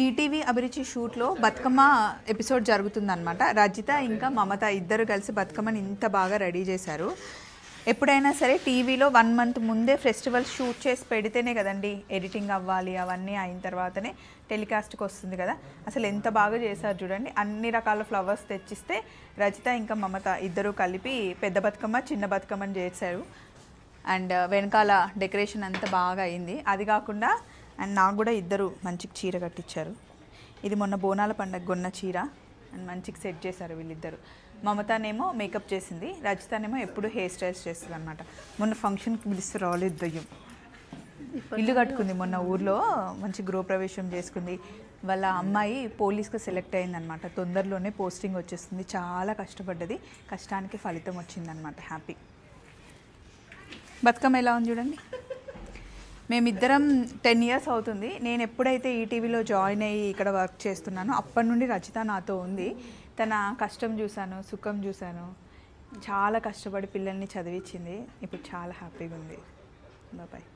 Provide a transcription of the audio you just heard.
ETV అభిరుచి షూట్లో Bathukamma episode జరుగుతుందన్నమాట. రజిత ఇంకా మమత ఇద్దరు కలిసి బతుకమ్మని ఇంత బాగా రెడీ చేశారు. ఎప్పుడైనా సరే టీవీలో 1 మంత్ ముందే ఫెస్టివల్ షూట్ చేసి పెడితేనే కదండి ఎడిటింగ్ అవ్వాలి, అవన్నీ అయిన తర్వాతనే టెలికాస్ట్కి వస్తుంది కదా. అసలు ఎంత బాగా చేశారు చూడండి. అన్ని రకాల ఫ్లవర్స్ తెచ్చిస్తే రజిత ఇంకా మమత ఇద్దరు కలిపి పెద్ద బతుకమ్మ చిన్న బతుకమ్మని చేశారు. అండ్ వెనకాల డెకరేషన్ అంతా బాగా అయింది. అది కాకుండా అండ్ నాకు కూడా ఇద్దరు మంచిగా చీర కట్టించారు. ఇది మొన్న బోనాల పండగ కొన్న చీర అండ్ మంచిగా సెట్ చేశారు వీళ్ళిద్దరు. మమతానేమో మేకప్ చేసింది, రజితనేమో ఎప్పుడు హెయిర్ స్టైల్స్ చేస్తుంది అనమాట. మొన్న ఫంక్షన్కి పిలిస్తే రాలేదు దయ్యం. ఇల్లు కట్టుకుంది మొన్న ఊర్లో, మంచి గృహప్రవేశం చేసుకుంది. వాళ్ళ అమ్మాయి పోలీస్గా సెలెక్ట్ అయిందనమాట. తొందరలోనే పోస్టింగ్ వచ్చేస్తుంది. చాలా కష్టపడ్డది, కష్టానికి ఫలితం వచ్చిందనమాట. హ్యాపీ. బతుకమ్మ ఎలా ఉంది చూడండి. మేమిద్దరం 10 years అవుతుంది. నేను ఎప్పుడైతే ఈటీవీలో జాయిన్ అయ్యి ఇక్కడ వర్క్ చేస్తున్నానో అప్పటి నుండి రచిత నాతో ఉంది. తన కష్టం చూశాను, సుఖం చూశాను. చాలా కష్టపడి పిల్లల్ని చదివించింది. ఇప్పుడు చాలా హ్యాపీగా ఉంది. బాయ్.